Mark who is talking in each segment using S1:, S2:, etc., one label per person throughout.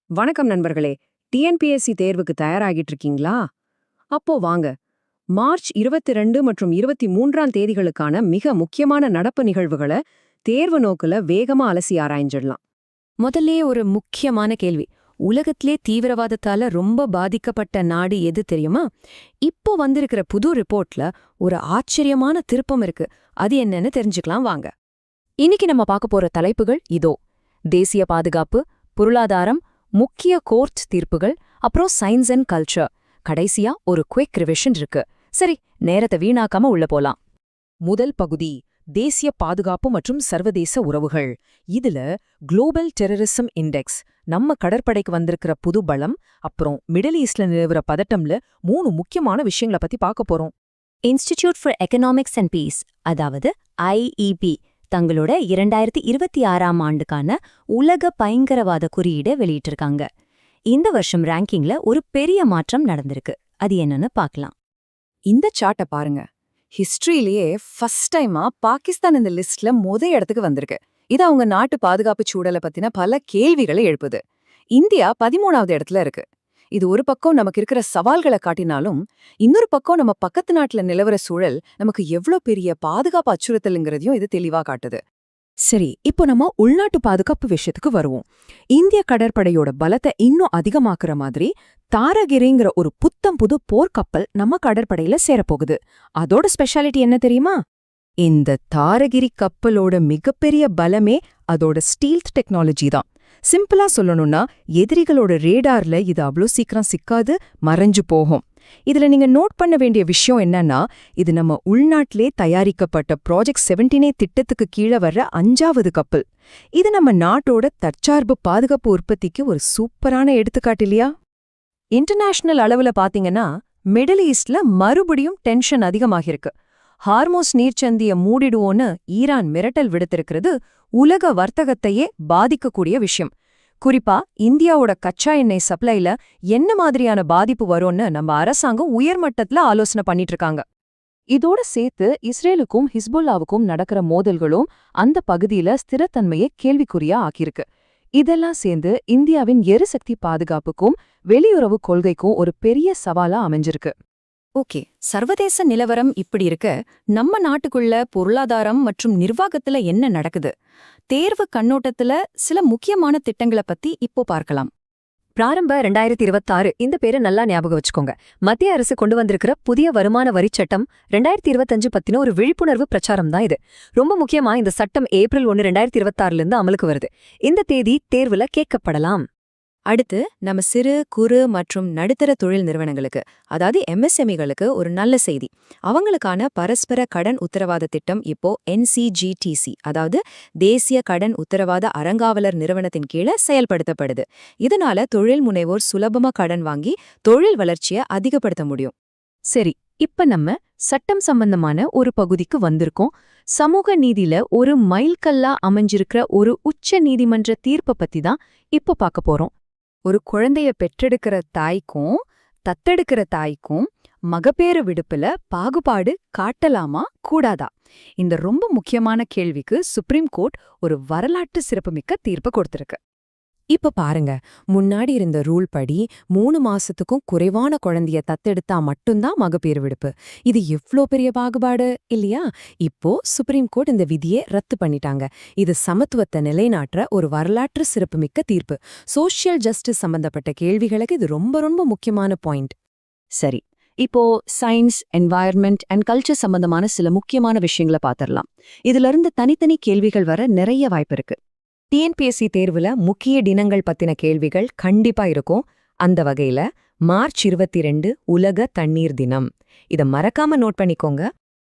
S1: வணக்கம் நண்பர்களே. டிஎன்பிஎஸ்சி தேர்வுக்கு தயாராகிட்டு இருக்கீங்களா? அப்போ வாங்க, மார்ச் 22 மற்றும் 23ஆம் தேதிகளுக்கான மிக முக்கியமான நடப்பு நிகழ்வுகளை தேர்வு நோக்குல வேகமா அலசி ஆராய்ஞ்சிடலாம்.
S2: முதல்லே ஒரு முக்கியமான கேள்வி. உலகத்திலே தீவிரவாதத்தால ரொம்ப பாதிக்கப்பட்ட நாடு எது தெரியுமா? இப்போ வந்திருக்கிற புது ரிப்போர்ட்ல ஒரு ஆச்சரியமான திருப்பம் இருக்கு. அது என்னன்னு தெரிஞ்சுக்கலாம் வாங்க. இன்னைக்கு நம்ம பார்க்க போற தலைப்புகள் இதோ: தேசிய பாதுகாப்பு, பொருளாதாரம், முக்கிய கோர்ட் தீர்ப்புகள், அப்புறம் சயின்ஸ் அண்ட் கல்ச்சர். கடைசியா ஒரு குவிக் ரிவிஷன் இருக்கு. சரி, நேரத்தை வீணாக்காம உள்ள போலாம்.
S3: முதல் பகுதி தேசிய பாதுகாப்பு மற்றும் சர்வதேச உறவுகள். இதுல குளோபல் டெரரிசம் இண்டெக்ஸ், நம்ம கடற்படைக்கு வந்திருக்கிற புது பலம், அப்புறம் மிடில் ஈஸ்ட்ல நிலவுற பதட்டம்ல 3 முக்கியமான விஷயங்களை பத்தி பார்க்க போறோம்.
S2: Institute for economics and peace, அதாவது ஐஇபி, தங்களோட 2026ஆம் ஆண்டுக்கான உலக பயங்கரவாத குறியீடை வெளியிட்டிருக்காங்க. இந்த வருஷம் ரேங்கிங்ல ஒரு பெரிய மாற்றம் நடந்திருக்கு. அது என்னன்னு பார்க்கலாம்.
S1: இந்த சார்ட்டை பாருங்க. ஹிஸ்டரியிலேயே ஃபர்ஸ்ட் டைமா பாகிஸ்தான் இந்த லிஸ்ட்ல இடத்துக்கு வந்திருக்கு. இது அவங்க நாட்டு பாதுகாப்பு சூழலை பத்தின பல கேள்விகளை எழுப்புது. இந்தியா 13வது இடத்துல இருக்கு. இது ஒரு பக்கம் நமக்கு இருக்கிற சவால்களை காட்டினாலும், இன்னொரு பக்கம் நம்ம பக்கத்து நாட்டுல நிலவர சூழல் நமக்கு எவ்வளோ பெரிய பாதுகாப்பு அச்சுறுத்தலுங்கிறதையும் இது தெளிவா காட்டுது.
S3: சரி, இப்போ நம்ம உள்நாட்டு பாதுகாப்பு விஷயத்துக்கு வருவோம். இந்திய கடற்படையோட பலத்தை இன்னும் அதிகமாக்குற மாதிரி தாரகிரிங்கிற ஒரு புத்தம் புது போர்க்கப்பல் நம்ம கடற்படையில சேரப்போகுது. அதோட ஸ்பெஷாலிட்டி என்ன தெரியுமா? இந்த தாரகிரி கப்பலோட மிகப்பெரிய பலமே அதோட ஸ்டீல்த் டெக்னாலஜி தான். சிம்பிளா சொல்லணும்னா, எதிரிகளோட ரேடார்ல இது அவ்வளோ சீக்கிரம் சிக்காது, மறைஞ்சு போகும். இதுல நீங்க நோட் பண்ண வேண்டிய விஷயம் என்னன்னா, இது நம்ம உள்நாட்டிலே தயாரிக்கப்பட்ட ப்ராஜெக்ட் 17 திட்டத்துக்கு கீழே வர்ற 5வது கப்பல். இது நம்ம நாட்டோட தற்சார்பு பாதுகாப்பு உற்பத்திக்கு ஒரு சூப்பரான எடுத்துக்காட்டு இல்லையா?
S1: இன்டர்நேஷனல் அளவுல பாத்தீங்கன்னா, மிடில் ஈஸ்ட்ல மறுபடியும் டென்ஷன் அதிகமாகிருக்கு. ஹார்மோஸ் நீர்ச்சந்திய மூடிடுவோன்னு ஈரான் மிரட்டல் விடுத்திருக்கிறது உலக வர்த்தகத்தையே பாதிக்கக்கூடிய விஷயம். குறிப்பா இந்தியாவோட கச்சா எண்ணெய் சப்ளைல என்ன மாதிரியான பாதிப்பு வரும்னு நம்ம அரசாங்கம் உயர்மட்டத்துல ஆலோசனை பண்ணிட்டு இருக்காங்க. இதோட சேர்த்து இஸ்ரேலுக்கும் ஹிஸ்புல்லாவுக்கும் நடக்கிற மோதல்களும் அந்த பகுதியில ஸ்திரத்தன்மையை கேள்விக்குறியா ஆக்கியிருக்கு. இதெல்லாம் சேர்ந்து இந்தியாவின் எரிசக்தி பாதுகாப்புக்கும் வெளியுறவு கொள்கைக்கும் ஒரு பெரிய சவாலா அமைஞ்சிருக்கு.
S2: ஓகே, சர்வதேச நிலவரம் இப்படி இருக்க, நம்ம நாட்டுக்குள்ள பொருளாதாரம் மற்றும் நிர்வாகத்துல என்ன நடக்குது? தேர்வு கண்ணோட்டத்துல சில முக்கியமான திட்டங்களை பத்தி இப்போ பார்க்கலாம்.
S4: பிராரம்ப 2026 இந்த பேரை நல்லா ஞாபகம் வச்சுக்கோங்க. மத்திய அரசு கொண்டு வந்திருக்கிற புதிய வருமான வரிச் சட்டம் 2025 பத்தின ஒரு விழிப்புணர்வு பிரச்சாரம் தான் இது. ரொம்ப முக்கியமா இந்த சட்டம் ஏப்ரல் 1, 2026 அமலுக்கு வருது. இந்த தேதி தேர்வுல கேட்கப்படலாம்.
S2: அடுத்து நம்ம சிறு குறு மற்றும் நடுத்தர தொழில் நிறுவனங்களுக்கு, அதாவது எம்எஸ்எம்இகளுக்கு ஒரு நல்ல செய்தி. அவங்களுக்கான பரஸ்பர கடன் உத்தரவாத திட்டம் இப்போ NCGTC, அதாவது தேசிய கடன் உத்தரவாத அறங்காவலர் நிறுவனத்தின் கீழே செயல்படுத்தப்படுது. இதனால தொழில் முனைவோர் சுலபமா கடன் வாங்கி தொழில் வளர்ச்சியை அதிகப்படுத்த முடியும்.
S3: சரி, இப்ப நம்ம சட்டம் சம்பந்தமான ஒரு பகுதிக்கு வந்திருக்கோம். சமூக நீதியில ஒரு மைல்கல்லா அமைஞ்சிருக்கிற ஒரு உச்ச நீதிமன்ற தீர்ப்பை பத்தி தான் இப்ப பார்க்க போறோம்.
S1: ஒரு குழந்தைய பெற்றெடுக்கிற தாய்க்கும் தத்தெடுக்கிற தாய்க்கும் மகப்பேறு விடுப்புல பாகுபாடு காட்டலாமா கூடாதா? இந்த ரொம்ப முக்கியமான கேள்விக்கு சுப்ரீம் கோர்ட் ஒரு வரலாற்று சிறப்புமிக்க தீர்ப்பு கொடுத்திருக்கு.
S3: இப்ப பாருங்க, முன்னாடி இருந்த ரூல் படி 3 மாசத்துக்கும் குறைவான குழந்தைய தத்தெடுத்தா மட்டும்தான் மகப்பேறு விடுப்பு. இது எவ்ளோ பெரிய பாகுபாடு இல்லையா? இப்போ சுப்ரீம் கோர்ட் இந்த விதியை ரத்து பண்ணிட்டாங்க. இது சமத்துவத்தை நிலைநாட்டுற ஒரு வரலாற்று சிறப்புமிக்க தீர்ப்பு. சோஷியல் ஜஸ்டிஸ் சம்பந்தப்பட்ட கேள்விகளுக்கு இது ரொம்ப ரொம்ப முக்கியமான பாயிண்ட்.
S1: சரி, இப்போ சயின்ஸ், என்வாயர்மெண்ட் அண்ட் கல்ச்சர் சம்பந்தமான சில முக்கியமான விஷயங்களை பாத்திரலாம். இதுல இருந்து தனித்தனி கேள்விகள் வர நிறைய வாய்ப்பு இருக்கு. டிஎன்பிஎஸ்சி தேர்வுல முக்கிய தினங்கள் பத்தின கேள்விகள் கண்டிப்பா இருக்கும். அந்த வகையில மார்ச் 22 உலக தண்ணீர் தினம். இத மறக்காம நோட் பண்ணிக்கோங்க.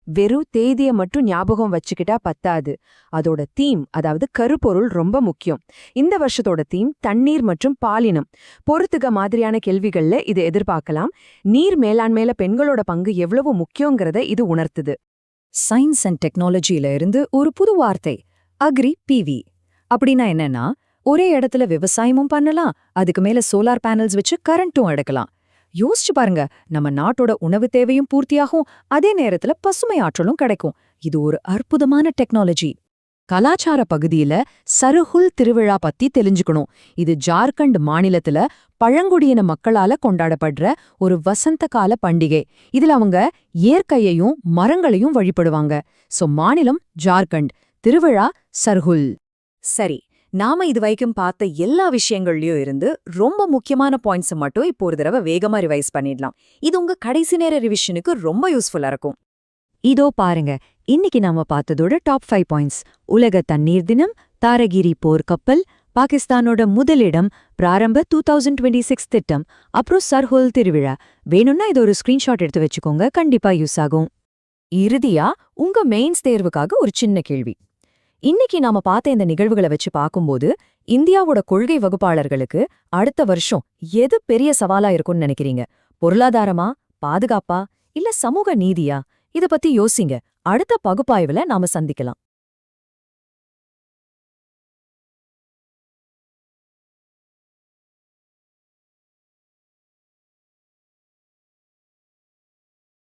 S1: வெறும் தேதியை மட்டும் ஞாபகம் வச்சுக்கிட்டா பத்தாது. அதோட தீம், அதாவது கருப்பொருள் ரொம்ப முக்கியம். இந்த வருஷத்தோட தீம் தண்ணீர் மற்றும் பாலினம். பொறுத்துக மாதிரியான கேள்விகள்ல இது எதிர்பார்க்கலாம். நீர் மேலாண்மையில பெண்களோட பங்கு எவ்வளவு முக்கியங்கிறத இது உணர்த்துது. சயின்ஸ் அண்ட் டெக்னாலஜியில இருந்து ஒரு புது வார்த்தை, அக்ரி பிவி. அப்படின்னா என்னன்னா, ஒரே இடத்துல விவசாயமும் பண்ணலாம், அதுக்கு மேல சோலார் பேனல்ஸ் வச்சு கரண்ட்டும் எடுக்கலாம். யோசிச்சு பாருங்க, நம்ம நாட்டோட உணவு தேவையும் பூர்த்தியாகும், அதே நேரத்துல பசுமை ஆற்றலும் கிடைக்கும். இது ஒரு அற்புதமான டெக்னாலஜி.
S3: கலாச்சார பகுதியில சருஹுல் திருவிழா பத்தி தெரிஞ்சுக்கணும். இது ஜார்க்கண்ட் மாநிலத்துல பழங்குடியின மக்களால கொண்டாடப்படுற ஒரு வசந்த கால பண்டிகை. இதுல அவங்க இயற்கையையும் மரங்களையும் வழிபடுவாங்க. சோ மாநிலம் ஜார்க்கண்ட், திருவிழா சர்ஹுல்.
S1: சரி, நாம இது வரைக்கும் பார்த்த எல்லா விஷயங்கள்லயும் இருந்து ரொம்ப முக்கியமான பாயிண்ட்ஸ் மட்டும் இப்போ ஒரு தடவை வேகமா ரிவைஸ் பண்ணிடலாம். இது உங்க கடைசி நேர ரிவிஷனுக்கு ரொம்ப யூஸ்ஃபுல்லா இருக்கும். இதோ பாருங்க, இன்னைக்கு நாம பார்த்ததோட டாப் 5 பாயிண்ட்ஸ். உலக தண்ணீர் தினம், தாரகிரி போர்க்கப்பல், பாகிஸ்தானோட முதலிடம், பிராரம்ப 2026 திட்டம், அப்புறம் சர்ஹுல் திருவிழா. வேணும்னா இது ஒரு ஸ்கிரீன்ஷாட் எடுத்து வச்சுக்கோங்க, கண்டிப்பா யூஸ் ஆகும்.
S2: இறுதியா உங்க மெயின்ஸ் தேர்வுக்காக ஒரு சின்ன கேள்வி. இன்னைக்கு நாம பார்த்த இந்த நிகழ்வுகளை வச்சு பார்க்கும்போது இந்தியாவோட கொள்கை வகுப்பாளர்களுக்கு அடுத்த வருஷம் எது பெரிய சவாலா இருக்கும்னு நினைக்கிறீங்க? பொருளாதாரமா, பாதுகாப்பா, இல்ல சமூக நீதியா? இத பத்தி யோசிங்க. அடுத்த பகுப்பாய்வுல நாம சந்திக்கலாம்.